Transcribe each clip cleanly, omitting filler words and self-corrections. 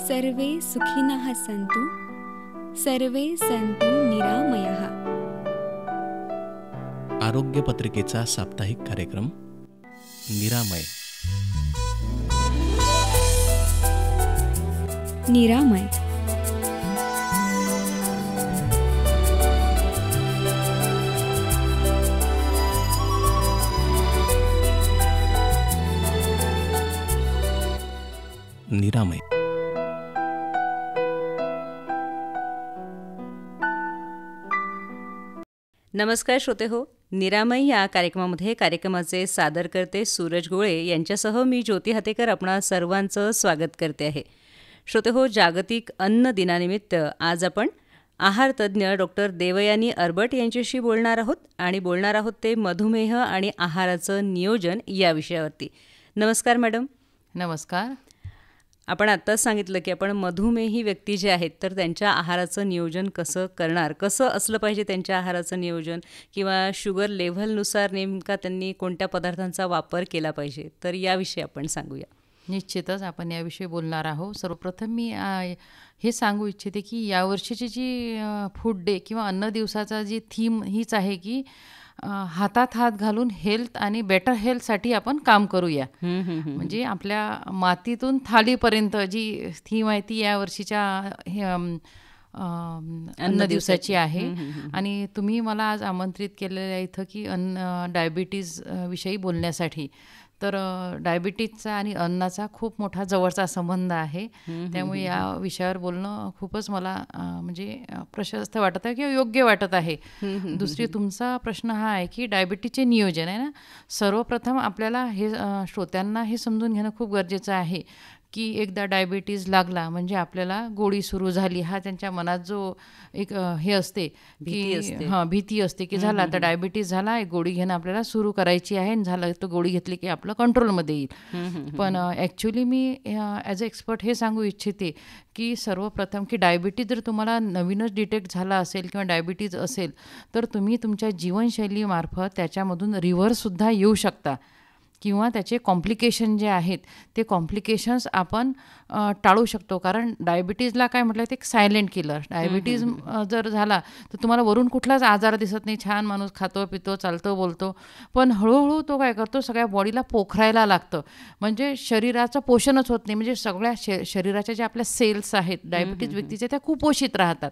सर्वे सुखिनः सन्तु, सर्वे सन्तु निरामयः. आरोग्य पत्रिकेचा साप्ताहिक कार्यक्रम निरामय. निरामय. निरामय. नमस्कार श्रोते हो, निरामय या कार्यक्रमामध्ये कार्यक्रमाचे सादर करते सूरज गोळे यांच्यासह मी ज्योती हातेकर आपणा सर्वांचं स्वागत करते आहे. श्रोते हो, जागतिक अन्न दिनानिमित्त आज आपण आहार तज्ज्ञ डॉक्टर देवयानी अरबट यांच्याशी बोलणार आहोत आणि बोलणार आहोत ते मधुमेह आणि आहाराचं नियोजन या विषयावरती. नमस्कार मॅडम. नमस्कार. आपण आत्ताच सांगितलं की आपण मधुमेही व्यक्ती जे आहेत तर त्यांच्या आहाराचं नियोजन कसं करणार, कसं असलं पाहिजे त्यांच्या आहाराचं नियोजन, किंवा शुगर लेव्हलनुसार नेमका त्यांनी कोणत्या पदार्थांचा वापर केला पाहिजे, तर याविषयी आपण सांगूया. निश्चितच आपण याविषयी बोलणार आहोत. सर्वप्रथम मी हे सांगू इच्छिते की यावर्षीची जी फूड डे किंवा अन्न दिवसाचा जी थीम हीच आहे की हातात हात घालून हेल्थ आणि बेटर हेल्थसाठी आपण काम करूया. म्हणजे आपल्या मातीतून थालीपर्यंत जी थीम आहे ती या वर्षीच्या अन्न दिवसाची आहे. आणि तुम्ही मला आज आमंत्रित केलेलं आहे इथं की डायबिटीज विषयी बोलण्यासाठी. तर डायबिटीजचा आणि अन्नाचा खूप मोठा जवळचा संबंध आहे. त्यामुळे या विषयावर बोलणं खूपच मला म्हणजे प्रशस्त वाटत आहे किंवा योग्य वाटत आहे. दुसरी तुमचा प्रश्न हा आहे की डायबिटीजचे नियोजन आहे ना. सर्वप्रथम आपल्याला हे श्रोत्यांना हे समजून घेणं खूप गरजेचं आहे की एकदा डायबिटीज लागला म्हणजे आपल्याला गोळी सुरू झाली, हा त्यांच्या मनात जो एक हे असते की भीती असते की झाला आता डायबिटीज झाला, एक गोळी घेणं आपल्याला सुरू करायची आहे आणि झालं तर गोळी घेतली की आपलं कंट्रोलमध्ये येईल. पण actually me as a expert हे सांगू इच्छिते की सर्वप्रथम की डायबिटीज जर तुम्हाला नवीनच डिटेक्ट झाला असेल किंवा डायबिटीज असेल तर तुम्ही तुमच्या जीवनशैलीमार्फत त्याच्यामधून रिव्हर्ससुद्धा येऊ शकता किंवा त्याचे कॉम्प्लिकेशन जे आहेत ते कॉम्प्लिकेशन्स आपण टाळू शकतो. कारण डायबिटीजला काय म्हटलं ते एक सायलेंट किलर. डायबिटीज जर झाला तर तुम्हाला वरून कुठलाच आजार दिसत नाही, छान माणूस खातो पितो चालतो बोलतो, पण हळूहळू तो काय करतो सगळ्या बॉडीला पोखरायला लागतं. म्हणजे शरीराचं पोषणच होत नाही. म्हणजे सगळ्या शरीराच्या ज्या आपल्या सेल्स आहेत डायबिटीज व्यक्तीच्या त्या कुपोषित राहतात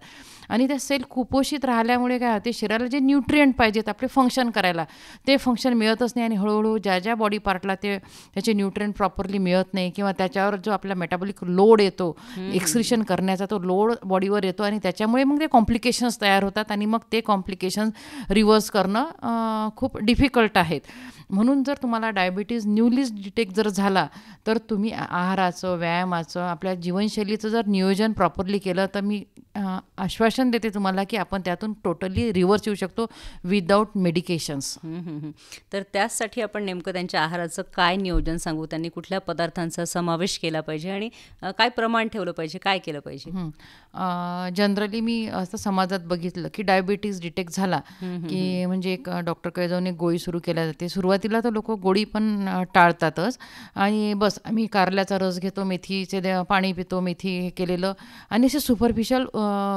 आणि त्या सेल कुपोषित राहिल्यामुळे काय होते शरीराला जे न्यूट्रिएंट पाहिजेत आपले फंक्शन करायला ते फंक्शन मिळतच नाही आणि हळूहळू ज्या बॉडी पार्टला त्याचे न्यूट्रिएंट प्रॉपरली मिळत नाही किंवा त्याच्यावर जो आपला मेटाबॉलिक लोड येतो एक्सक्रिशन करण्याचा तो लोड बॉडीवर येतो आणि त्याच्यामुळे मग ते कॉम्प्लिकेशन्स तयार होतात आणि मग ते कॉम्प्लिकेशन्स रिव्हर्स करणं खूप डिफिकल्ट आहेत. म्हणून जर तुम्हाला डायबिटीज न्यूलीच डिटेक्ट जर झाला तर तुम्ही आहाराचं, व्यायामाचं, आपल्या जीवनशैलीचं जर नियोजन प्रॉपरली केलं तर मी आश्वासन देते तुम्हाला की आपण त्यातून टोटली रिव्हर्स येऊ शकतो विदाऊट मेडिकेशन्स. तर त्याचसाठी आपण नेमकं त्यांच्या आहाराचं काय नियोजन सांगू, त्यांनी कुठल्या पदार्थांचा समावेश केला पाहिजे आणि काय प्रमाण ठेवलं पाहिजे, काय केलं पाहिजे. जनरली मी असं समाजात बघितलं की डायबिटीज डिटेक्ट झाला की म्हणजे एक डॉक्टरकडे जाऊन एक गोळी सुरू केल्या जाते. सुरुवातीला तर लोक गोळी पण टाळतातच आणि बस आम्ही कारल्याचा रस घेतो, मेथीचे पाणी पितो, मेथी हे केलेलं आणि असे सुपरफिशियल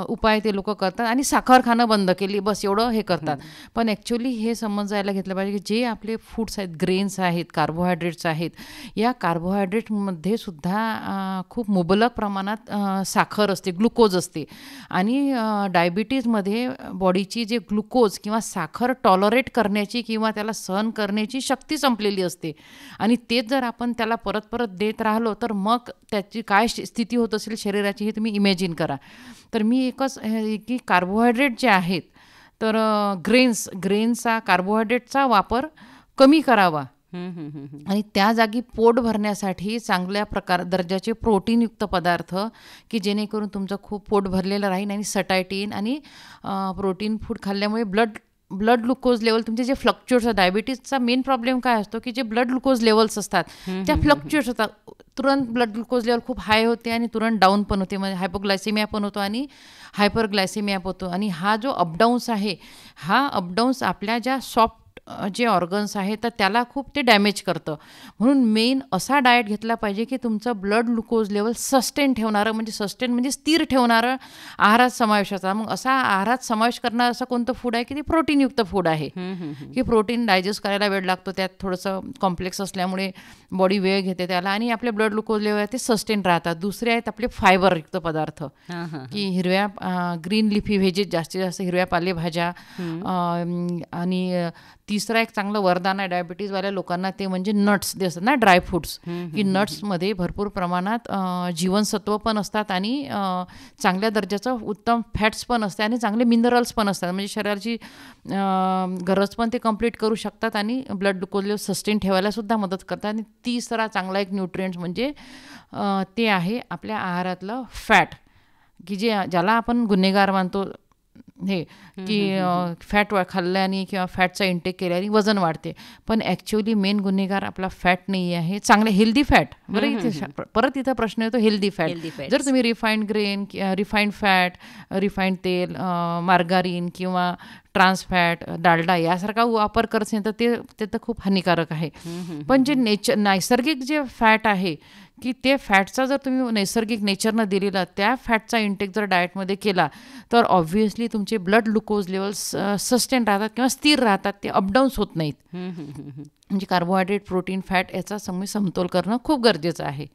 उपाय ते लोक करतात आणि साखर खाणं बंद केली, बस एवढं हे करतात. पण ॲक्च्युली हे समजायला घेतलं पाहिजे की जे आपले फूड्स आहेत, ग्रेन्स आहेत, कार्बोहायड्रेट्स आहेत, या कार्बोहायड्रेटमध्ये सुद्धा खूप मुबलक प्रमाणात साखर असते, ग्लुकोज असते आणि डायबिटीजमध्ये बॉडीची जे ग्लुकोज किंवा साखर टॉलरेट करण्याची किंवा त्याला सहन करण्याची शक्ती संपलेली असते आणि तेच जर आपण त्याला परत परत देत राहिलो तर मग त्याची काय स्थिती होत असेल शरीराची हे तुम्ही इमॅजिन करा. तर मी एकच की कार्बोहायड्रेट जे आहेत तर ग्रेन्सचा कार्बोहायड्रेटचा वापर कमी करावा आणि त्या जागी पोट भरण्यासाठी चांगल्या दर्जाचे प्रोटीनयुक्त पदार्थ की जेणेकरून तुमचं खूप पोट भरलेलं राहील आणि सटायटी येईल आणि प्रोटीन फूड खाल्ल्यामुळे ब्लड ग्लुकोज लेवल तुमचे जे फ्लक्च्युएट्स होतात. डायबिटीजचा मेन प्रॉब्लेम काय असतो की जे ब्लड ग्लुकोज लेवल्स असतात त्या फ्लक्च्युएट्स होतात. तुरंत ब्लड ग्लुकोज लेवल खूप हाय होते आणि तुरंत डाऊन पण होते, म्हणजे हायपोग्लायसेमिया पण होतो आणि हायपरग्लायसेमिया होतो. आणि हा जो अपडाऊन्स आहे हा अपडाऊन्स आपल्या ज्या सॉफ्ट जे ऑर्गन्स आहेत तर त्याला खूप ते डॅमेज करतं. म्हणून मेन असा डाएट घेतला पाहिजे की तुमचं ब्लड ग्लुकोज लेवल सस्टेन ठेवणारं, म्हणजे सस्टेन म्हणजे स्थिर ठेवणारं आहारात समावेशाचा. मग असा आहारात समावेश करणारं असं कोणतं फूड आहे की ते प्रोटीनयुक्त फूड आहे, की प्रोटीन डायजेस्ट करायला वेळ लागतो, त्यात थोडंसं कॉम्प्लेक्स असल्यामुळे बॉडी वेळ घेते त्याला, आणि आपले ब्लड ग्लुकोज लेवल ते सस्टेन राहतात. दुसरे आहेत आपले फायबरयुक्त पदार्थ, की हिरव्या ग्रीन लिफी व्हेजेस, जास्तीत जास्त हिरव्या पालेभाज्या. आणि तिसरा एक चांगलं वरदान आहे डायबिटीजवाल्या लोकांना, ते म्हणजे नट्स जे असतात ना, ड्राय फ्रूट्स, की नट्समध्ये भरपूर प्रमाणात जीवनसत्व पण असतात आणि चांगल्या दर्जाचं उत्तम फॅट्स पण असते आणि चांगले मिनरल्स पण असतात. म्हणजे शरीराची गरज पण ते कंप्लीट करू शकतात आणि ब्लड ग्लुकोज लेवल सस्टेन ठेवायला सुद्धा मदत करतात. आणि तिसरा चांगला एक न्यूट्रिएंट्स म्हणजे ते आहे आपल्या आहारातलं फॅट, की ज्याला आपण गुन्हेगार मानतो, हे की फॅट खाल्ल्याने किंवा फॅटचा इंटेक केल्याने वजन वाढते, पण ॲक्च्युअली मेन गुन्हेगार आपला फॅट नाही आहे, चांगले हेल्दी फॅट. बरं, इथे परत इथं प्रश्न येतो हेल्दी फॅट. जर तुम्ही refined grain, refined fat, refined तेल, मार्गारीन किंवा ट्रान्स फॅट, डालडा यासारखा वापर करत असेल तर ते तर खूप हानिकारक आहे. पण जे नैसर्गिक जे फॅट आहे, की ते फॅटचा जर तुम्ही नैसर्गिक नेचरनं दिलेला त्या फॅटचा इंटेक जर डाएटमध्ये केला तर ऑब्व्हियसली तुमचे ब्लड ग्लुकोज लेवल्स सस्टेन राहतात किंवा स्थिर राहतात, ते अपडाऊन्स होत नाहीत. म्हणजे कार्बोहायड्रेट, प्रोटीन, फॅट याचा समतोल करणं खूप गरजेचं आहे.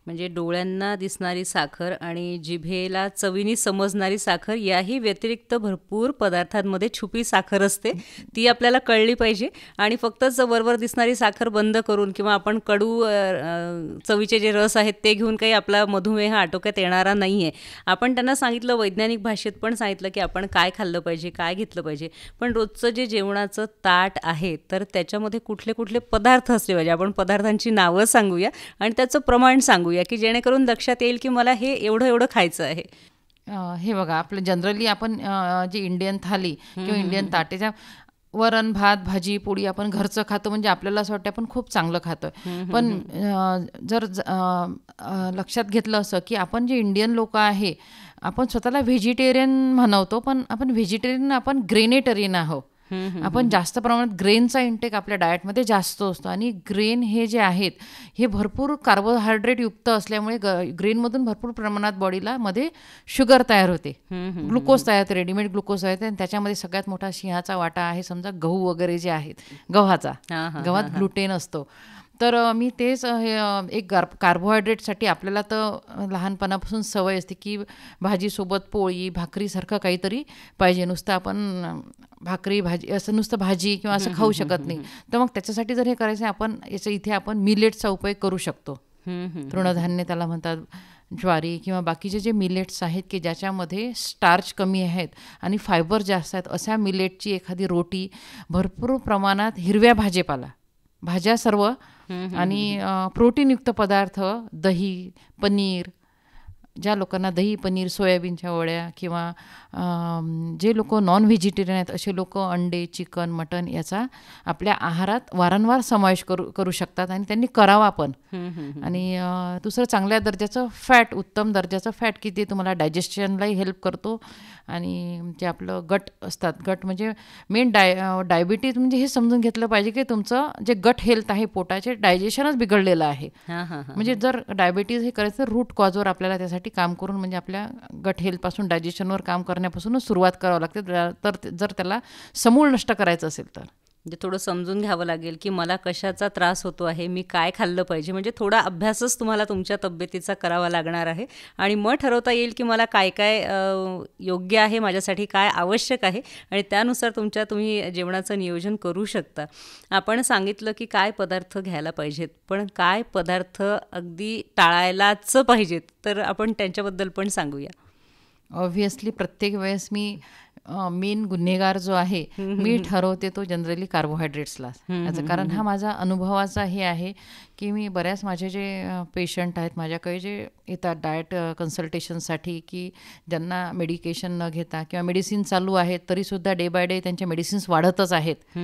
म्हणजे डोळ्यांना दिसणारी साखर आणि जिभेला चवीनी समजणारी साखर याही व्यतिरिक्त भरपूर पदार्थांमध्ये छुपी साखर असते, ती आपल्याला कळली पाहिजे. आणि फक्तच वरवर दिसणारी साखर बंद करून किंवा आपण कडू चवीचे जे रस आहेत ते घेऊन काही आपला मधुमेह आटोक्यात येणारा नाही आहे. आपण त्यांना सांगितलं, वैज्ञानिक भाषेत पण सांगितलं की आपण काय खाल्लं पाहिजे, काय घेतलं पाहिजे, पण रोजचं जे जेवणाचं ताट आहे तर त्याच्यामध्ये कुठले कुठले पदार्थ असले पाहिजे. आपण पदार्थांची नावं सांगूया आणि त्याचं प्रमाण सांगूया, की जेणेकरून लक्षात येईल की मला हे एवढं एवढं खायचं आहे. हे बघा, आपलं जनरली आपण जे इंडियन थाली किंवा इंडियन ताटेच्या वरण, भात, भाजी, पोळी आपण घरचं खातो, म्हणजे आपल्याला असं वाटतं आपण खूप चांगलं खातोय. पण जर लक्षात घेतलं असं की आपण जे इंडियन लोक आहे, आपण स्वतःला व्हेजिटेरियन म्हणवतो, पण आपण व्हेजिटेरियन, आपण ग्रेनेटेरियन आहोत. आपण जास्त प्रमाणात ग्रेनचा इंटेक आपल्या डाएटमध्ये जास्त असतो आणि ग्रेन हे जे आहेत हे भरपूर कार्बोहायड्रेट युक्त असल्यामुळे ग्रेनमधून भरपूर प्रमाणात बॉडीला मध्ये शुगर तयार होते, ग्लुकोज तयार होते, रेडीमेड ग्लुकोज तयार होते. आणि त्याच्यामध्ये सगळ्यात मोठा सिंहाचा वाटा आहे समजा गहू वगैरे जे आहेत, गव्हाचा. गव्हात ग्लुटेन असतो. तर मी तेच एक कार्बोहायड्रेटसाठी आपल्याला तर लहानपणापासून सवय असते की भाजीसोबत पोळी, भाकरीसारखं काहीतरी पाहिजे. नुसतं आपण भाकरी, भाजी असं नुसतं भाजी किंवा असं खाऊ शकत नाही. तर मग त्याच्यासाठी जर हे करायचं आपण इथे आपण मिलेट्सचा उपयोग करू शकतो. तृणधान्य त्याला म्हणतात, ज्वारी किंवा बाकीचे जे मिलेट्स आहेत की ज्याच्यामध्ये स्टार्च कमी आहेत आणि फायबर जास्त आहेत, अशा मिलेटची एखादी रोटी, भरपूर प्रमाणात हिरव्या भाज्या सर्व, आणि प्रोटीनयुक्त पदार्थ, दही, पनीर, ज्या लोकांना दही, पनीर, सोयाबीनच्या वड्या, किंवा जे लोक नॉन व्हेजिटेरियन आहेत असे लोक अंडे, चिकन, मटन याचा आपल्या आहारात वारंवार समावेश करू शकतात आणि त्यांनी करावा पण. आणि दुसरं चांगल्या दर्जाचं फॅट, उत्तम दर्जाचं फॅट, की ते तुम्हाला डायजेशनलाही हेल्प करतो. आणि जे आपलं गट असतात, गट म्हणजे मेन डायबिटीज म्हणजे हे समजून घेतलं पाहिजे की तुमचं जे गट हेल्थ आहे, पोटाचे डायजेशनच बिघडलेलं आहे. म्हणजे जर डायबिटीज हे करायचं रूट कॉजवर आपल्याला त्यासाठी काम करून, म्हणजे आपल्या गट हेल्थपासून डायजेशनवर काम करण्यापासूनच सुरुवात करावं लागते. तर जर त्याला समूळ नष्ट करायचं असेल तर म्हणजे थोडं समजून घ्यावं लागेल की मला कशाचा त्रास होतो आहे, मी काय खाल्लं पाहिजे. म्हणजे थोडा अभ्यासच तुम्हाला तुमच्या तब्येतीचा करावा लागणार आहे आणि मग ठरवता येईल की मला काय काय योग्य आहे, माझ्यासाठी काय आवश्यक आहे, आणि त्यानुसार तुम्ही जेवणाचं नियोजन करू शकता. आपण सांगितलं की काय पदार्थ घ्यायला पाहिजेत, पण काय पदार्थ अगदी टाळायलाच पाहिजेत, तर आपण त्यांच्याबद्दल पण सांगूया. ऑब्व्हियसली प्रत्येक वेळेस मी मेन गुन्हेगार जो आहे मी ठरवते तो जनरली कार्बोहायड्रेट्सला. याचं कारण हा माझा अनुभवाचा हे आहे की मी बऱ्याच माझे जे पेशंट आहेत माझ्याकडे जे येतात डाएट कन्सल्टेशनसाठी, की ज्यांना मेडिकेशन न घेता किंवा मेडिसिन चालू आहेत तरीसुद्धा डे बाय डे त्यांच्या मेडिसिन्स वाढतच आहेत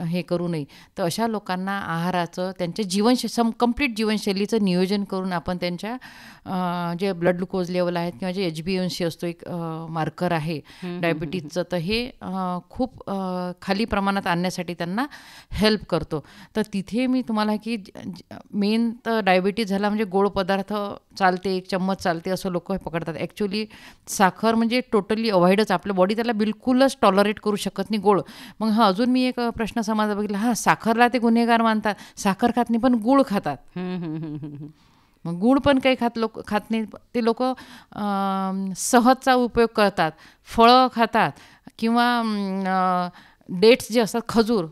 हे करू नये, तर अशा लोकांना आहाराचं, त्यांच्या कंप्लीट जीवनशैलीचं नियोजन करून आपण त्यांच्या जे ब्लड ग्लुकोज लेवल आहेत किंवा जे HbA1c असतो एक मार्कर आहे आहे डायबिटीजचं, तर हे खूप खाली प्रमाणात आणण्यासाठी त्यांना हेल्प करतो. तर तिथे मी तुम्हाला की मेन तर डायबिटीज झाला म्हणजे गोड पदार्थ चालते, 1 चम्मच चालते असं लोक पकडतात. ॲक्च्युली साखर म्हणजे टोटली अवॉइडच, आपलं बॉडी त्याला बिलकुलच टॉलरेट करू शकत नाही गोड. मग हा अजून मी एक प्रश्न समाजात बघितला, साखरला ते गुन्हेगार मानतात, साखर खात नाही पण गूळ खातात. मग गूळ पण काही खात नाही ते लोक, सहजचा उपयोग करतात, फळं खातात किंवा डेट्स जे असतात, खजूर.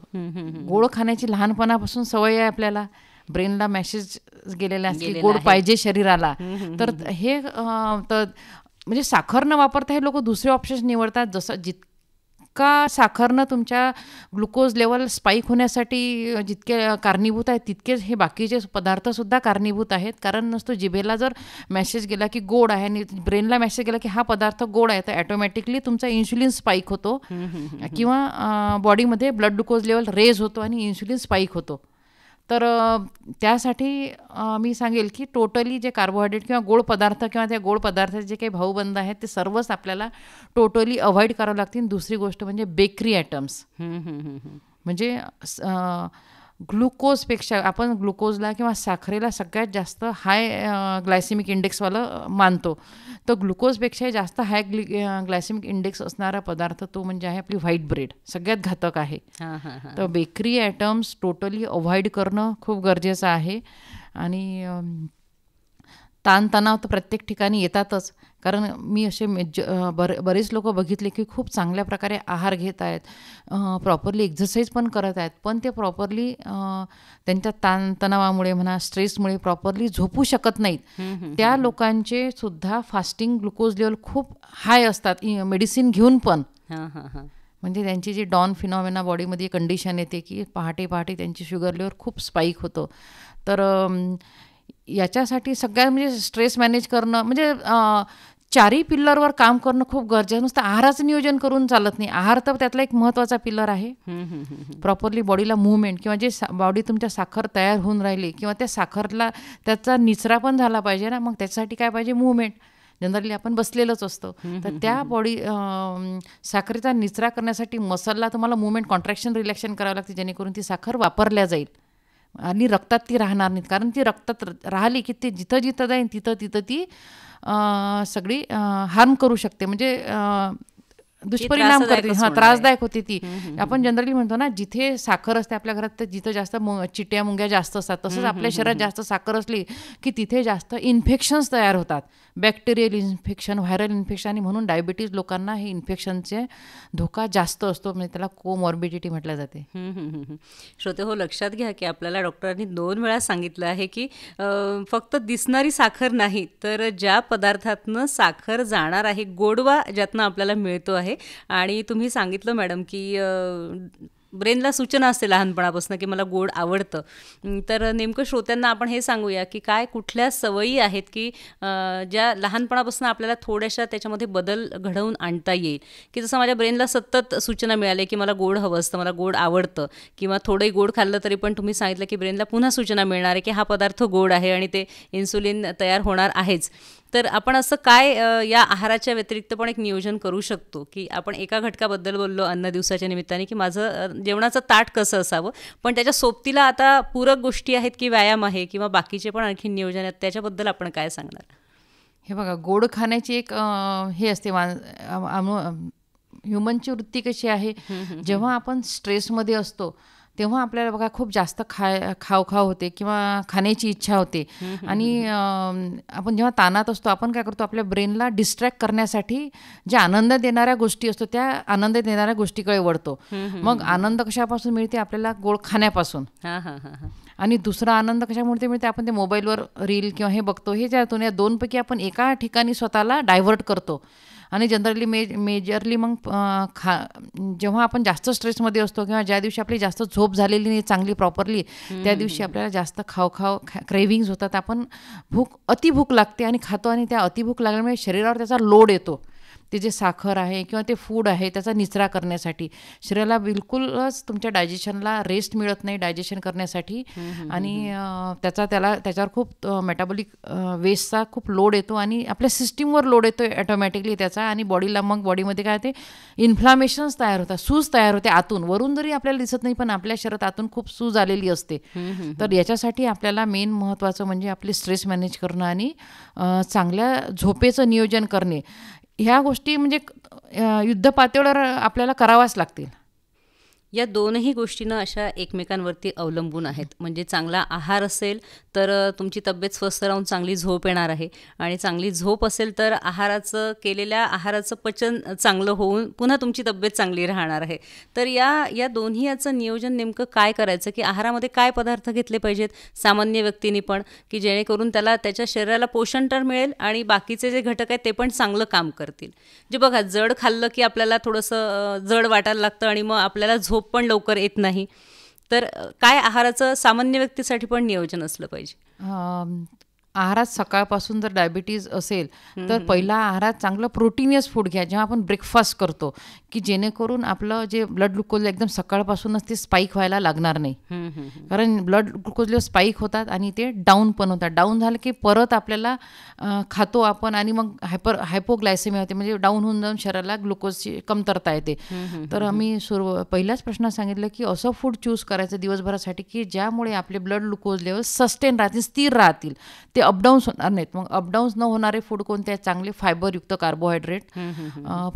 गोड खाण्याची लहानपणापासून सवय आहे आपल्याला, ब्रेनला मेसेज गेलेला असते गोड पाहिजे शरीराला. तर हे म्हणजे साखर न वापरता हे लोक दुसरे ऑप्शन्स निवडतात. जसं जितका साखरनं तुमच्या ग्लुकोज लेवल स्पाईक होण्यासाठी जितके कारणीभूत आहेत, तितकेच हे बाकीचे पदार्थसुद्धा कारणीभूत आहेत. कारण नसतो जिभेला जर मेसेज गेला की गोड आहे आणि ब्रेनला मेसेज गेला की हा पदार्थ गोड आहे, तर ॲटोमॅटिकली तुमचा इन्शुलिन स्पाईक होतो किंवा बॉडीमध्ये ब्लड ग्लुकोज लेवल रेज होतो आणि इन्शुलिन स्पाईक होतो. तर त्यासाठी मी सांगेल की टोटली जे कार्बोहायड्रेट किंवा गोड पदार्थ किंवा त्या गोड पदार्थाचे जे काही भाऊबंद आहेत ते सर्वच आपल्याला टोटली अवॉइड करावं लागतील. दुसरी गोष्ट म्हणजे बेकरी आयटम्स, म्हणजे ग्लुकोजपेक्षा आपण ग्लुकोजला किंवा साखरेला सगळ्यात जास्त हाय ग्लायसेमिक इंडेक्सवालं मानतो. तर ग्लुकोजपेक्षाही जास्त हाय ग्लायसेमिक इंडेक्स असणारा पदार्थ तो म्हणजे आहे आपली व्हाईट ब्रेड, सगळ्यात घातक आहे. तर बेकरी आयटम्स टोटली अवॉइड करणं खूप गरजेचं आहे. आणि ताणतणाव तर प्रत्येक ठिकाणी येतातच, कारण मी असे बरेच लोक बघितले की खूप चांगल्या प्रकारे आहार घेत आहेत, प्रॉपरली एक्झरसाईज पण करत आहेत, पण ते प्रॉपरली त्यांच्या ताणतणावामुळे म्हणा, स्ट्रेसमुळे प्रॉपरली झोपू शकत नाहीत. त्या लोकांचे सुद्धा फास्टिंग ग्लुकोज लेवल खूप हाय असतात, मेडिसिन घेऊन पण. म्हणजे त्यांची जी डॉन फिनॉमिना बॉडीमध्ये कंडिशन येते की पहाटे पहाटे त्यांची शुगर लेवल खूप स्पाईक होतो. तर याच्यासाठी सगळ्यात म्हणजे स्ट्रेस मॅनेज करणं म्हणजे चारही पिल्लरवर काम करणं खूप गरजेचं. नुसतं आहाराचं नियोजन करून चालत नाही. आहार तर त्यातला एक महत्त्वाचा पिल्लर आहे. प्रॉपरली बॉडीला मूवमेंट किंवा जे बॉडी तुमच्या साखर तयार होऊन राहिली किंवा त्या साखरला त्याचा निचरा पण झाला पाहिजे ना, मग त्याच्यासाठी काय पाहिजे, मूवमेंट. जनरली आपण बसलेलंच असतो, तर त्या बॉडी साखरेचा निचरा करण्यासाठी मसलला तुम्हाला मूवमेंट, कॉन्ट्रॅक्शन, रिलॅक्शन करावं लागते, जेणेकरून ती साखर वापरल्या जाईल आणि रक्तात ती राहणार नाही. कारण ती रक्तात राहिली की ते जिथं जिथं जाईल तिथं ती सगळी हार्म करू शकते, म्हणजे दुष्परिणाम करते, त्रासदायक होते ती. आपण जनरली म्हणतो ना, जिथे साखर असते आपल्या घरात तर जिथं जास्त चिट्या मुंग्या जास्त असतात. तसंच आपल्या शरीरात जास्त साखर असली की तिथे जास्त इन्फेक्शन्स तयार होतात, बॅक्टेरियल इन्फेक्शन, व्हायरल इन्फेक्शन. आणि म्हणून डायबिटीज लोकांना हे इन्फेक्शनचे धोका जास्त असतो, म्हणजे त्याला कोमॉर्बिडिटी म्हटलं जाते. श्रोते हो, लक्षात घ्या की आपल्याला डॉक्टरांनी 2 वेळा सांगितलं आहे की फक्त दिसणारी साखर नाही, तर ज्या पदार्थातनं साखर जाणार आहे, गोडवा ज्यातनं आपल्याला मिळतो आहे. आणि तुम्ही सांगितलं मॅडम की ब्रेनला सूचना असते लहानपणापासून की मला गोड आवडतं. तर नेमकं श्रोत्यांना आपण हे सांगूया की काय कुठल्या सवयी आहेत की ज्या लहानपणापासून आपल्याला थोड्याशा त्याच्यामध्ये बदल घडवून आणता येईल. की जसं माझ्या ब्रेनला सतत सूचना मिळाली की मला गोड हवं असतं, मला गोड आवडतं, किंवा थोडंही गोड खाल्लं तरी पण तुम्ही सांगितलं की ब्रेनला पुन्हा सूचना मिळणार आहे की हा पदार्थ गोड आहे आणि ते इन्सुलिन तयार होणार आहेच. तर आपण असं काय या आहाराच्या व्यतिरिक्त पण एक नियोजन करू शकतो की आपण एका घटकाबद्दल बोललो अन्न दिवसाच्या निमित्ताने की माझं जेवणाचं ताट कसं असावं, पण त्याच्या सोबतीला आता पूरक गोष्टी आहेत की व्यायाम आहे किंवा बाकीचे पण आणखी नियोजन आहेत, त्याच्याबद्दल आपण काय सांगणार? हे बघा, गोड खाण्याची एक हे असते, ह्युमनची वृत्ती कशी आहे, जेव्हा आपण स्ट्रेसमध्ये असतो तेव्हा आपल्याला बघा खूप जास्त खाव होते किंवा खाण्याची इच्छा होते. आणि आपण जेव्हा ताणात असतो आपण काय करतो, आपल्या ब्रेनला डिस्ट्रॅक्ट करण्यासाठी ज्या आनंद देणाऱ्या गोष्टी असतो त्या आनंद देणाऱ्या गोष्टीकडे वळतो. मग आनंद कशापासून मिळते, आपल्याला गोड खाण्यापासून. आणि दुसरा आनंद कशामुळे मिळते, आपण ते मोबाईलवर रील किंवा हे बघतो, हे ज्यातून या दोनपैकी आपण एका ठिकाणी स्वतःला डायव्हर्ट करतो. आणि जनरली मेजरली मग जेव्हा आपण जास्त स्ट्रेसमध्ये असतो किंवा ज्या दिवशी आपली जास्त झोप झालेली नाही चांगली प्रॉपरली, त्या दिवशी आपल्याला जास्त क्रेव्हिंग्ज होतात, आपण अतिभूक लागते आणि खातो, आणि त्या अतिभूक लागल्यामुळे शरीरावर त्याचा लोड येतो. ते जे साखर आहे किंवा ते फूड आहे त्याचा निचरा करण्यासाठी. शरीराला बिलकुलच तुमच्या डायजेशनला रेस्ट मिळत नाही डायजेशन करण्यासाठी आणि त्याच्यावर खूप मेटाबॉलिक वेस्टचा खूप लोड येतो आणि आपल्या सिस्टीमवर लोड येतो ॲटोमॅटिकली त्याचा, आणि बॉडीला मग बॉडीमध्ये काय ते इन्फ्लामेशन्स तयार होतात, सूज तयार होते आतून. वरून जरी आपल्याला दिसत नाही पण आपल्या शरीरात आतून खूप सूज आलेली असते. तर याच्यासाठी आपल्याला मेन महत्त्वाचं म्हणजे आपले स्ट्रेस मॅनेज करणं आणि चांगल्या झोपेचं नियोजन करणे. ह्या गोष्टी म्हणजे युद्धपातळीवर आपल्याला कराव्याच लागतील. या दोनही गोष्टीनं अशा एकमेकांवरती अवलंबून आहेत. म्हणजे चांगला आहार असेल तर तुमची तब्येत स्वस्थ राहून चांगली झोप येणार आहे, आणि चांगली झोप असेल तर केलेल्या आहाराचं पचन चांगलं होऊन पुन्हा तुमची तब्येत चांगली राहणार आहे. तर या दोन्ही याचं नियोजन नेमकं काय करायचं, की आहारामध्ये काय पदार्थ घेतले पाहिजेत सामान्य व्यक्तींनी पण, की जेणेकरून त्याला त्याच्या शरीराला पोषण तर मिळेल आणि बाकीचे जे घटक आहेत ते पण चांगलं काम करतील. जे बघा, जड खाल्लं की आपल्याला थोडंसं जड वाटायला लागतं आणि मग आपल्याला झोप पण लवकर येत नाही. तर काय आहाराचं सामान्य व्यक्तीसाठी पण नियोजन असलं पाहिजे? आहारात सकाळपासून जर डायबिटीज असेल तर पहिला आहारात चांगलं प्रोटीनियस फूड घ्या जेव्हा आपण ब्रेकफास्ट करतो, की जेणेकरून आपलं जे ब्लड ग्लुकोज एकदम सकाळपासूनच ते स्पाईक व्हायला लागणार नाही. कारण ब्लड ग्लुकोज स्पाईक होतात आणि ते डाऊन पण होतात. डाऊन झालं की परत आपल्याला खातो आपण आणि मग हायपोग्लायसेमिया होते, म्हणजे डाऊन होऊन जाऊन शरीराला ग्लुकोजची कमतरता येते. तर आम्ही पहिल्याच प्रश्नात सांगितलं की असं फूड चूज करायचं दिवसभरासाठी की ज्यामुळे आपले ब्लड ग्लुकोज लेवल सस्टेन राहतील, स्थिर राहतील, ते अपडाऊन्स होणार नाहीत. मग अपडाऊन्स न होणारे फूड कोणते आहेत? चांगले फायबरयुक्त कार्बोहायड्रेट,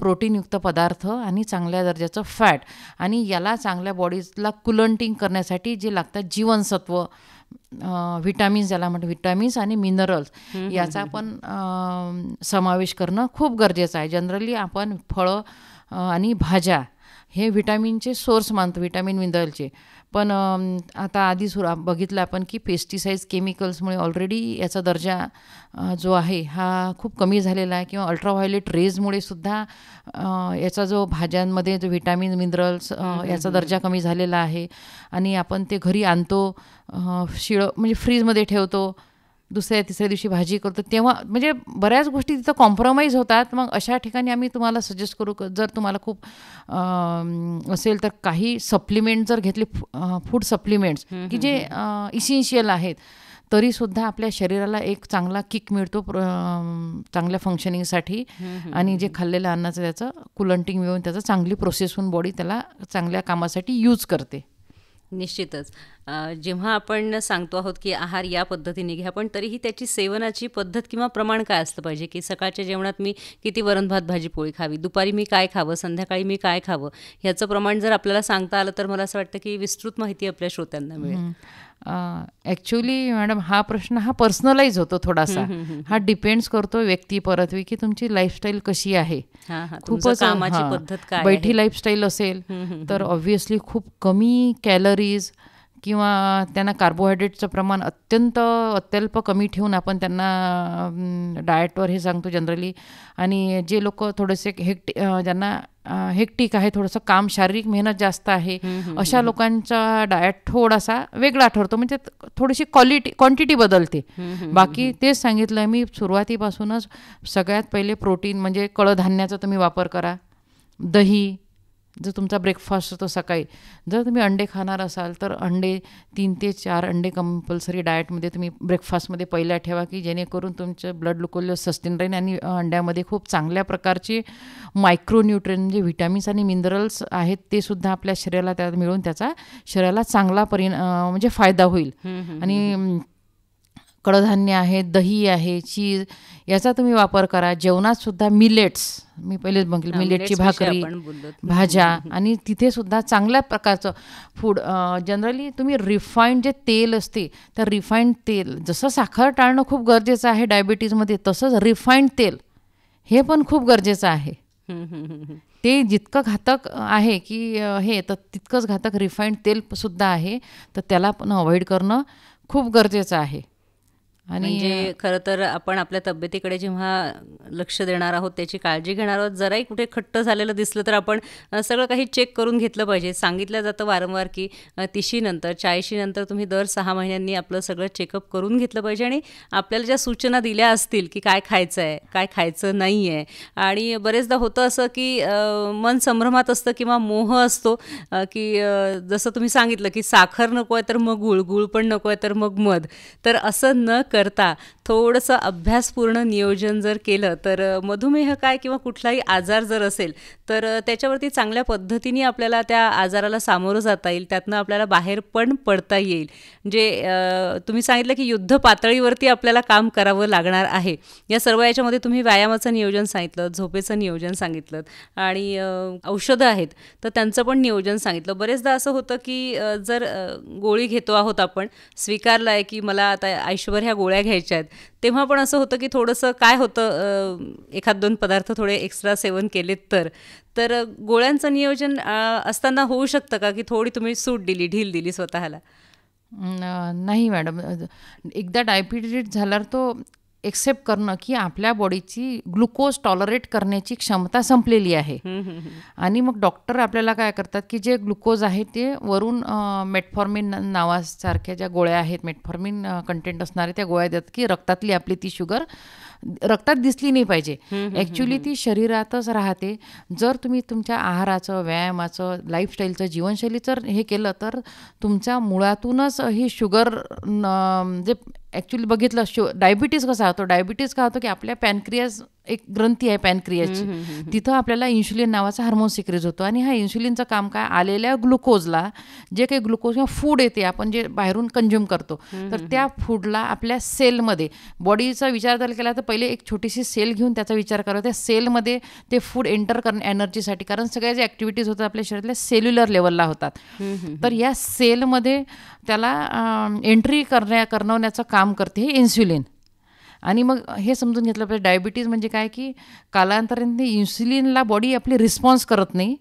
प्रोटीनयुक्त पदार्थ आणि चांगल्या दर्जाचं फॅट. आणि याला चांगल्या बॉडीला कुलंटिंग करण्यासाठी जे लागतात जीवनसत्व, व्हिटॅमिन्स, ज्याला म्हणतात व्हिटॅमिन्स आणि मिनरल्स, याचा पण समावेश करणं खूप गरजेचं आहे. जनरली आपण फळं आणि भाज्या हे व्हिटॅमिनचे सोर्स मानतो, व्हिटॅमिन मिनरलचे. पण आता आधी बघितलं आपण की पेस्टिसाइड्स, केमिकल्समुळे ऑलरेडी याचा दर्जा जो आहे हा खूप कमी झालेला आहे, किंवा अल्ट्राव्हायोलेट रेजमुळे सुद्धा याचा जो भाज्यांमध्ये जो व्हिटॅमिन मिनरल्स याचा दर्जा कमी झालेला आहे. आणि आपण ते घरी आणतो, शिळं म्हणजे फ्रीजमध्ये ठेवतो, दुसऱ्या तिसऱ्या दिवशी भाजी करतो, तेव्हा म्हणजे बऱ्याच गोष्टी तिथं कॉम्प्रोमाइज होतात. मग अशा ठिकाणी आम्ही तुम्हाला सजेस्ट करू, जर तुम्हाला खूप असेल तर काही सप्लिमेंट जर घेतले, फूड सप्लिमेंट्स की जे इसेन्शियल आहेत, तरीसुद्धा आपल्या शरीराला एक चांगला किक मिळतो चांगल्या फंक्शनिंगसाठी. आणि जे खाल्लेलं अन्नाचं त्याचं कुलंटिंग मिळून त्याचं चांगली प्रोसेस होऊन बॉडी त्याला चांगल्या कामासाठी यूज करते. निश्चितच. जेव्हा आपण सांगतो आहोत की आहार या पद्धतीने घ्या, पण तरीही त्याची सेवनाची पद्धत किंवा प्रमाण काय असलं पाहिजे, की सकाळच्या जेवणात मी किती वरण भात भाजी पोळी खावी, दुपारी मी काय खावं, संध्याकाळी मी काय खावं, ह्याचं प्रमाण जर आपल्याला सांगता आलं तर मला असं वाटतं की विस्तृत माहिती आपल्या श्रोत्यांना मिळेल. ॲक्च्युली मॅडम हा प्रश्न हा पर्सनलाइज होतो थोडासा. हा डिपेंड्स करतो व्यक्ती परत्वे की तुमची लाईफस्टाईल कशी आहे. खूपच कामाची पद्धत काय, बैठी लाईफस्टाईल असेल तर ऑब्व्हियसली खूप कमी कॅलरीज किंवा त्यांना कार्बोहायड्रेटचं प्रमाण अत्यल्प कमी ठेवून आपण त्यांना डाएटवर हे सांगतो जनरली. आणि जे लोक थोडेसे ज्यांना हेक्टिक आहे, थोडंसं काम, शारीरिक मेहनत जास्त आहे, अशा लोकांचा डाएट थोडासा वेगळा ठरतो, म्हणजे थोडीशी क्वांटिटी बदलते. बाकी तेच सांगितलं मी सुरुवातीपासूनच. सगळ्यात पहिले प्रोटीन म्हणजे कडधान्याचा तुम्ही वापर करा. दही, जर तुमचा ब्रेकफास्ट होतो सकाळी, जर तुम्ही अंडे खाणार असाल तर अंडे 3 ते 4 अंडे कंपल्सरी डाएटमध्ये तुम्ही ब्रेकफास्टमध्ये पहिल्या ठेवा, की जेणेकरून तुमचं ब्लड ग्लुकोज सस्टेन राहील. आणि अंड्यामध्ये खूप चांगल्या प्रकारचे मायक्रोन्यूट्रिएंट म्हणजे व्हिटॅमिन्स आणि मिनरल्स आहेत, ते सुद्धा आपल्या शरीराला त्यात मिळून त्याचा शरीराला चांगला म्हणजे फायदा होईल. आणि कडधान्य आहे, दही आहे, चीज, याचा तुम्ही वापर करा. जेवणात सुद्धा मिलेट्स, मी पहिलेच बघितलं, मिलेटची भाकरी, भाज्या, आणि तिथे सुद्धा चांगल्या प्रकारचं फूड. जनरली तुम्ही रिफाईंड जे तेल असते, तर रिफाईंड तेल, जसं साखर टाळणं खूप गरजेचं आहे डायबिटीजमध्ये, तसंच रिफाईंड तेल हे पण खूप गरजेचं आहे. ते जितकं घातक आहे की हे, तर तितकंच घातक रिफाईंड तेल सुद्धा आहे, तर त्याला पण अवॉइड करणं खूप गरजेचं आहे. आणि म्हणजे खरं तर आपण आपल्या तब्येतीकडे जेव्हा लक्ष देणार आहोत, त्याची काळजी घेणार आहोत, जराही कुठे खट्ट झालेलं दिसलं तर आपण सगळं काही चेक करून घेतलं पाहिजे. सांगितलं जातं वारंवार की 30 नंतर 40 नंतर तुम्ही दर 6 महिन्यांनी आपलं सगळं चेकअप करून घेतलं पाहिजे आणि आपल्याला ज्या सूचना दिल्या असतील की काय खायचं आहे, काय खायचं नाही आहे. आणि बरेचदा होतं असं की मन संभ्रमात असतं किंवा मोह असतो की जसं तुम्ही सांगितलं की साखर नको आहे तर मग गुळ पण नको आहे तर मग मध. तर असं न करता थोडंसं अभ्यासपूर्ण नियोजन जर केलं तर मधुमेह काय किंवा कुठलाही आजार जर असेल तर त्याच्यावरती चांगल्या पद्धतीने आपल्याला त्या आजाराला सामोरं जाता येईल, त्यातनं आपल्याला बाहेर पण पडता येईल. म्हणजे तुम्ही सांगितलं की युद्ध पातळीवरती आपल्याला काम करावं लागणार आहे. या सर्व याच्यामध्ये तुम्ही व्यायामाचं नियोजन सांगितलं, झोपेचं नियोजन सांगितलं आणि औषधं आहेत तर त्यांचं पण नियोजन सांगितलं. बरेचदा असं होतं की जर गोळी घेतो आहोत, आपण स्वीकारलं आहे की मला आता आयुष्यभर ह्या गोळ्या घ्यायच्या आहेत, तेव्हा पण असं होतं की थोडंसं काय होतं, एखाद दोन पदार्थ थोडे एक्स्ट्रा सेवन केलेत तर गोळ्यांचं नियोजन असताना होऊ शकतं का की थोडी तुम्ही सूट दिली, ढील दिली स्वतःला? नाही मॅडम, एकदा डायबिटीज झाल्यावर तो एक्सेप्ट करणं की आपल्या बॉडीची ग्लुकोज टॉलरेट करण्याची क्षमता संपलेली आहे. आणि मग डॉक्टर आपल्याला काय करतात की जे ग्लुकोज आहे ते वरून मेटफॉर्मिन नावासारख्या ज्या गोळ्या आहेत, मेटफॉर्मिन कंटेंट असणारे त्या गोळ्या देतात की रक्तातली आपली ती शुगर रक्तात दिसली नाही पाहिजे. ॲक्च्युली ती शरीरातच राहते. जर तुम्ही तुमच्या आहाराचं, व्यायामाचं, लाईफस्टाईलचं, जीवनशैलीचं हे केलं तर तुमच्या मुळातूनच ही शुगर जे ॲक्च्युली बघितलं डायबिटीज कसा होतो, डायबिटीज का होतो की आपल्या पॅनक्रियाज एक ग्रंथी आहे पॅनक्रियाची, तिथं आपल्याला इन्शुलिन नावाचा हार्मोन सिक्रीज होतो आणि हा इन्शुलिनचं काम काय, आलेल्या ग्लुकोजला जे काही ग्लुकोज किंवा फूड येते आपण जे बाहेरून कंझ्युम करतो तर त्या फूडला आपल्या सेलमध्ये, बॉडीचा विचार जर केला तर पहिले एक छोटीशी सेल घेऊन त्याचा विचार करावा, त्या सेलमध्ये ते फूड एंटर करणं एनर्जीसाठी, कारण सगळ्या ज्या ॲक्टिव्हिटीज होतात आपल्या शरीरातल्या सेल्युलर लेवलला होतात. तर या सेलमध्ये त्याला एंट्री करवण्याचं काम करते हे इन्सुलिन. आणि मग हे समजून घेतलं पाहिजे डायबिटीज म्हणजे काय की कालांतराने इन्सुलिनला बॉडी आपली रिस्पॉन्स करत नाही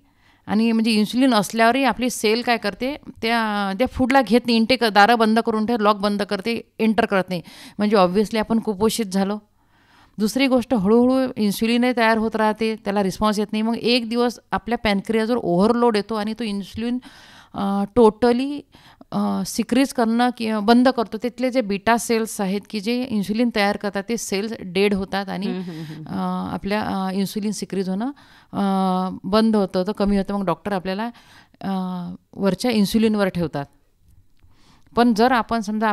आणि म्हणजे इन्सुलिन असल्यावरही आपली सेल काय करते, त्या फूडला घेत नाही, इंटेक दारं बंद करून ठेव, लॉक बंद करते, एंटर करत नाही. म्हणजे ऑब्व्हियसली आपण कुपोषित झालो. दुसरी गोष्ट, हळूहळू इन्सुलिनही तयार होत राहते, त्याला रिस्पॉन्स येत नाही. मग एक दिवस आपल्या पॅनक्रियाजवर ओव्हरलोड येतो आणि तो इन्सुलिन टोटली सिक्रीज करणं की बंद करतो. तिथले जे बीटा सेल्स आहेत की जे इन्सुलिन तयार करतात ते सेल्स डेड होतात आणि आपल्या इन्सुलिन सिक्रीज होणं बंद होतं, तर कमी होतं. मग डॉक्टर आपल्याला वरच्या इन्सुलिनवर ठेवतात. पण जर आपण समजा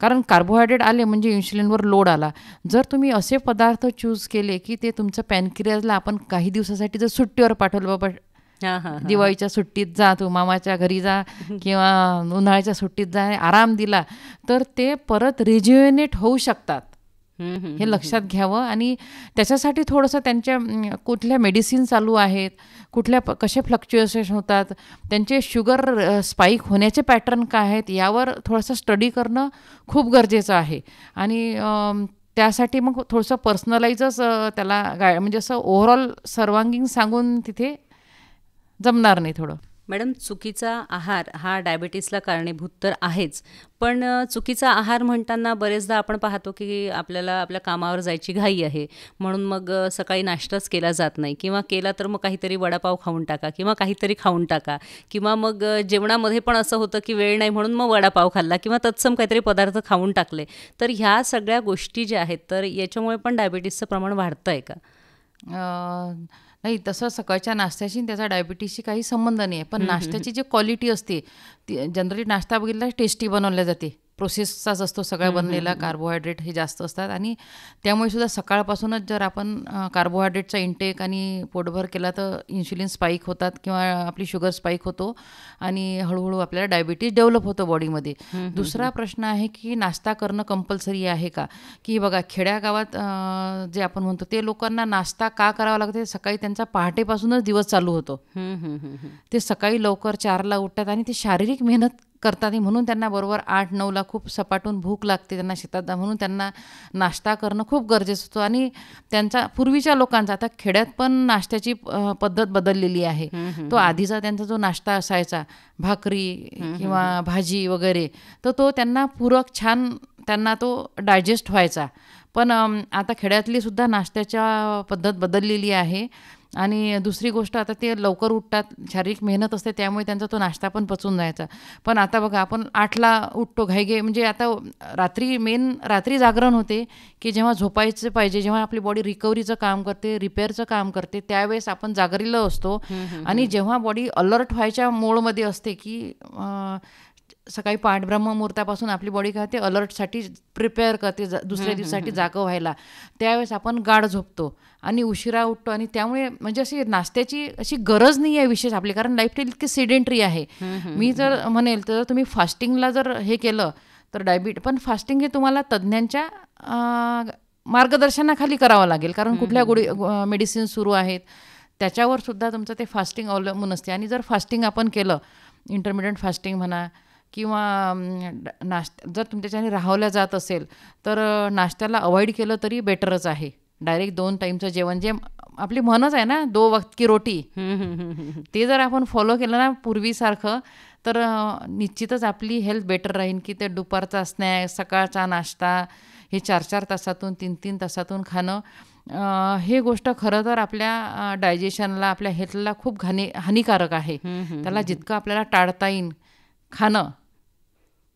कारण कार्बोहायड्रेट आले म्हणजे इन्सुलिनवर लोड आला, जर तुम्ही असे पदार्थ चूज केले की ते तुमचं पॅनक्रियाजला आपण काही दिवसासाठी जर सुट्टीवर पाठवलं, बाबा दिवाळीच्या सुट्टीत जा, तू मामाच्या घरी जा किंवा उन्हाळ्याच्या सुट्टीत जा, आराम दिला तर ते परत रिज्युनेट होऊ शकतात. हे लक्षात घ्यावं. आणि त्याच्यासाठी थोडंसं त्यांच्या कुठल्या मेडिसिन चालू आहेत, कसे फ्लक्च्युएशन होतात, त्यांचे शुगर स्पाईक होण्याचे पॅटर्न काय आहेत यावर थोडंसं स्टडी करणं खूप गरजेचं आहे. आणि त्यासाठी मग थोडंसं पर्सनलाइजच त्याला म्हणजे असं ओव्हरऑल सर्वांगीण सांगून तिथे जमणार नाही थोडं. मॅडम, चुकीचा आहार हा डायबिटीसला कारणीभूत तर आहेच, पण चुकीचा आहार म्हणताना बरेचदा आपण पाहतो की आपल्याला आपल्या कामावर जायची घाई आहे म्हणून मग सकाळी नाश्ताच केला जात नाही, किंवा केला तर मग काहीतरी वडापाव खाऊन टाका किंवा काहीतरी खाऊन टाका, किंवा मग जेवणामध्ये पण असं होतं की वेळ नाही म्हणून मग वडापाव खाल्ला किंवा तत्सम काहीतरी पदार्थ खाऊन टाकले. तर ह्या सगळ्या गोष्टी ज्या आहेत तर याच्यामुळे पण डायबिटीसचं प्रमाण वाढतं आहे का? नाही, तसं सकाळच्या नाश्त्याशी त्याचा डायबिटीसशी काही संबंध नाही आहे. पण नाश्त्याची जी क्वालिटी असते ती जनरली नाश्ता बघितला टेस्टी बनवल्या जाते, प्रोसेसचाच असतो सगळा बनलेला, कार्बोहायड्रेट हे जास्त असतात. आणि त्यामुळे सुद्धा सकाळपासूनच जर आपण कार्बोहायड्रेटचा इंटेक आणि पोटभर केला तर इन्शुलिन स्पाईक होतात किंवा आपली शुगर स्पाईक होतो आणि हळूहळू आपल्याला डायबिटीज डेव्हलप होतं बॉडीमध्ये. दुसरा प्रश्न आहे की नाश्ता करणं कंपल्सरी आहे का? की बघा, खेड्यागावात जे आपण म्हणतो ते लोकांना नाश्ता का करावा लागते, सकाळी त्यांचा पहाटेपासूनच दिवस चालू होतो. ते सकाळी लवकर 4ला उठतात आणि ते शारीरिक मेहनत करतात, म्हणून त्यांना बरोबर 8-9ला खूप सपाटून भूक लागते त्यांना शेतात, म्हणून त्यांना नाश्ता करणं खूप गरजेचं होतं. आणि त्यांचा पूर्वीच्या लोकांचा, आता खेड्यात पण नाश्त्याची पद्धत बदललेली आहे. तो आधीचा त्यांचा जो नाश्ता असायचा, भाकरी किंवा भाजी वगैरे, तर तो त्यांना पूरक छान त्यांना तो डायजेस्ट व्हायचा. पण आता खेड्यातली सुद्धा नाश्त्याच्या पद्धत बदललेली आहे. आणि दुसरी गोष्ट, आता ते लवकर उठतात, शारीरिक मेहनत असते, त्यामुळे त्यांचा तो नाश्ता पण पचून जायचा. पण आता बघा, आपण 8ला उठतो घाईघाई, म्हणजे आता रात्री जागरण होते की जेव्हा झोपायचं पाहिजे, जेव्हा आपली बॉडी रिकव्हरीचं काम करते, रिपेअरचं काम करते, त्यावेळेस आपण जागरिलं असतो. आणि जेव्हा बॉडी अलर्ट व्हायच्या मोडमध्ये असते की सकाळी ब्रह्ममुहूर्तापासून आपली बॉडी काय होते, अलर्टसाठी प्रिपेअर करते दुसऱ्या दिवसासाठी जागं व्हायला, त्यावेळेस आपण गाढ झोपतो आणि उशिरा उठतो. आणि त्यामुळे म्हणजे अशी नाश्त्याची अशी गरज नाही आहे विशेष आपली, कारण लाईफस्टाईल इतकी सिडेंटरी आहे. मी जर म्हणेल तर तुम्ही फास्टिंगला जर हे केलं तर पण फास्टिंग हे तुम्हाला तज्ज्ञांच्या मार्गदर्शनाखाली करावं लागेल, कारण कुठल्या मेडिसिन सुरू आहेत त्याच्यावर सुद्धा तुमचं ते फास्टिंग अवलंबून असते. आणि जर फास्टिंग आपण केलं, इंटरमिडियंट फास्टिंग म्हणा, किंवा जर तुमच्याच्याने राहवल्या जात असेल तर नाश्त्याला अवॉइड केलं तरी बेटरच आहे. डायरेक्ट 2 टाईमचं जेवण, जे आपली म्हणच आहे ना, 2 वक्त की रोटी, ते जर आपण फॉलो केलं ना पूर्वीसारखं, तर निश्चितच आपली हेल्थ बेटर राहील. की ते दुपारचा स्नॅक्स, सकाळचा नाश्ता हे 4-4 तासातून 3-3 तासातून खाणं, हे गोष्ट खरं तर आपल्या डायजेशनला, आपल्या हेल्थला खूप हानिकारक आहे. त्याला जितकं आपल्याला टाळता येईल खाणं,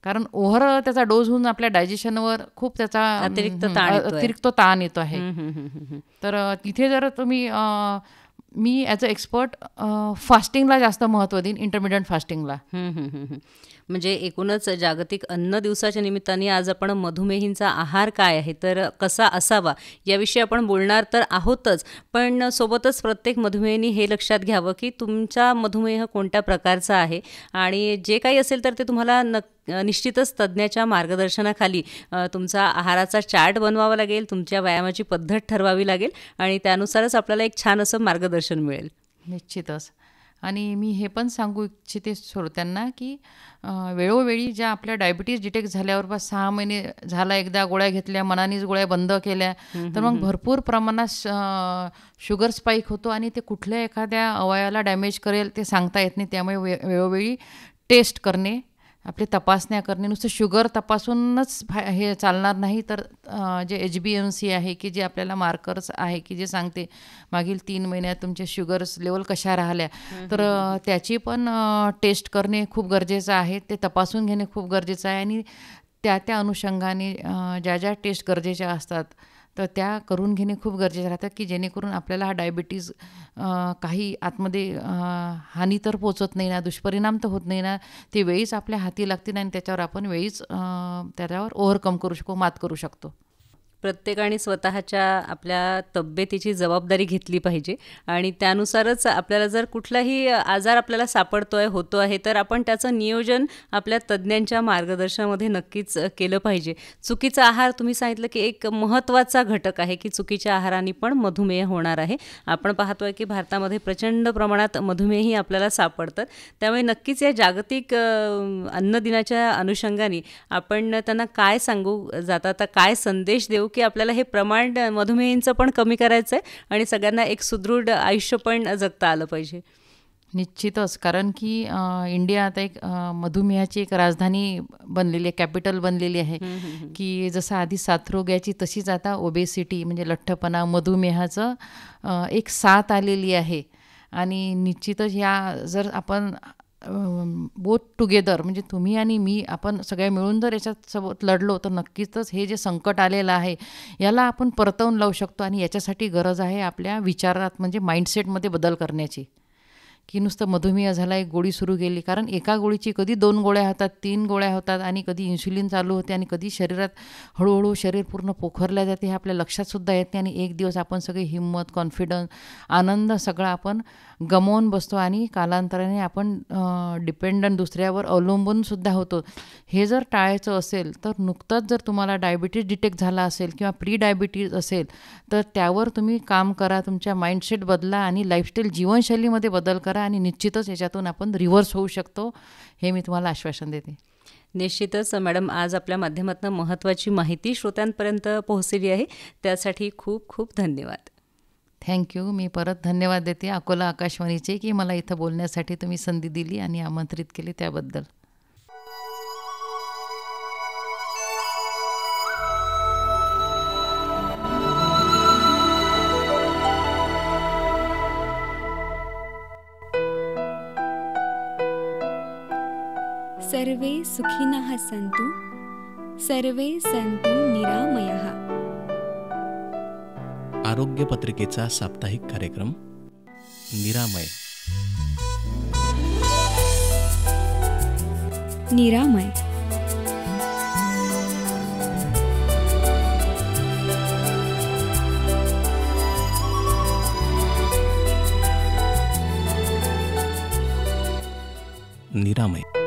कारण ओव्हर त्याचा डोस होऊन आपल्या डायजेशनवर खूप त्याचा अतिरिक्त ताण येतो आहे. तर तिथे जर तुम्ही, मी ॲज अ एक्सपर्ट फास्टिंगला जास्त महत्त्व देईन, इंटरमिडियंट फास्टिंगला. म्हणजे एकूणच जागतिक अन्न दिवसाच्या निमित्ताने आज आपण मधुमेहींचा आहार काय आहे, तर कसा असावा याविषयी आपण बोलणार तर आहोतच, पण सोबतच प्रत्येक मधुमेहींनी हे लक्षात घ्यावं की तुमचा मधुमेह कोणत्या प्रकारचा आहे, आणि जे काही असेल तर ते तुम्हाला निश्चितच तज्ज्ञाच्या मार्गदर्शनाखाली तुमचा आहाराचा चार्ट बनवावा लागेल, तुमच्या व्यायामाची पद्धत ठरवावी लागेल, आणि त्यानुसारच आपल्याला एक छान असं मार्गदर्शन मिळेल. निश्चितच. आणि मी हे पण सांगू इच्छिते श्रोत्यांना की वेळोवेळी ज्या आपल्या डायबिटीज डिटेक्ट झाल्यावर 6 महिने झाला, एकदा गोळ्या घेतल्या, मनानेच गोळ्या बंद केल्या, तर मग भरपूर प्रमाणात शुगर स्पाईक होतो आणि ते कुठल्या एखाद्या अवयवाला डॅमेज करेल ते सांगता येत नाही. त्यामुळे वेळोवेळी टेस्ट करणे, आपले तपासण्या करणे, नुसतं शुगर तपासूनच हे चालणार नाही, तर जे HbA1c आहे की जे आपल्याला मार्कर्स आहे की जे सांगते मागील 3 महिन्यात तुमचे शुगर्स लेवल कशा राहिल्या, तर त्याची पण टेस्ट करणे खूप गरजेचं आहे, ते तपासून घेणे खूप गरजेचं आहे. आणि त्या अनुषंगाने ज्या टेस्ट गरजेच्या असतात तर त्या करून घेणे खूप गरजेचं राहतं, की जेणेकरून आपल्याला हा डायबिटीज काही आतमध्ये हानी तर पोचत नाही ना, दुष्परिणाम तर होत नाही ना, ते वेळीच आपल्या हाती लागतील आणि त्याच्यावर आपण वेळीच त्याच्यावर ओव्हरकम करू शकतो, मात करू शकतो. प्रत्येकाने स्वतःच्या आपल्या तब्येतीची जबाबदारी घेतली पाहिजे, आणि त्यानुसारच आपल्याला जर कुठलाही आजार आपल्याला होतो आहे तर आपण त्याचं नियोजन आपल्या तज्ज्ञांच्या मार्गदर्शनामध्ये नक्कीच केलं पाहिजे. चुकीचा आहार तुम्ही सांगितलं की एक महत्त्वाचा घटक आहे, की चुकीच्या आहाराने पण मधुमेह होणार आहे. आपण पाहतोय की भारतामध्ये प्रचंड प्रमाणात मधुमेही आपल्याला सापडतात. त्यामुळे नक्कीच या जागतिक अन्न दिनाच्या अनुषंगाने आपण त्यांना काय सांगू जातात, काय संदेश देऊ की आपल्याला हे प्रमाण मधुमेहींचं पण कमी करायचं आहे आणि सगळ्यांना एक सुदृढ आयुष्य पण जगता आलं पाहिजे. निश्चितच, कारण की इंडिया आता एक मधुमेहाची एक राजधानी बनलेली आहे, कॅपिटल बनलेली आहे. की जसं आधी साथरोग याची तशीच आता ओबेसिटी म्हणजे लठ्ठपणा, मधुमेहाचं एक साथ आलेली आहे. आणि निश्चितच या जर आपण बोथ टुगेदर म्हणजे तुम्ही आणि मी आपण सगळ्या मिळून जर याच्यात सोबत लढलो तर नक्कीच हे जे संकट आलेलं आहे याला आपण परतवून लावू शकतो. आणि याच्यासाठी गरज आहे आपल्या विचारात म्हणजे माइंडसेटमध्ये बदल करण्याची, की नुसतं मधुमेह झाला एक गोळी सुरू केली, कारण एका गोळीची कधी 2 गोळ्या होतात, 3 गोळ्या होतात, आणि कधी इन्शुलिन चालू होते आणि कधी शरीरात हळूहळू शरीर पूर्ण पोखरल्या जाते, हे आपल्या लक्षातसुद्धा येत नाही. आणि एक दिवस आपण सगळी हिंमत, कॉन्फिडन्स, आनंद सगळा आपण गमावून बसतो आणि कालांतराने आपण डिपेंडंट दुसऱ्यावर अवलंबूनसुद्धा होतो. हे जर टाळायचं असेल तर नुकतंच जर तुम्हाला डायबिटीज डिटेक्ट झाला असेल किंवा प्री डायबिटीज असेल तर त्यावर तुम्ही काम करा, तुमच्या माइंडसेट बदला आणि लाईफस्टाईल जीवनशैलीमध्ये बदल करा, आणि निश्चितच याच्यातून आपण रिव्हर्स होऊ शकतो, हे मी तुम्हाला आश्वासन देते. निश्चितच मॅडम, आज आपल्या माध्यमातून महत्त्वाची माहिती श्रोत्यांपर्यंत पोहोचली आहे, त्यासाठी खूप खूप धन्यवाद. थँक्यू. मी परत धन्यवाद देते अकोला आकाशवाणीचे की मला इथं बोलण्यासाठी तुम्ही संधी दिली आणि आमंत्रित केली त्याबद्दल. सर्वे सुखिनः सन्तु सर्वे सन्तु निरामयः. आरोग्य पत्रिकेचा साप्ताहिक कार्यक्रम निरामय. निरामय. निरामय.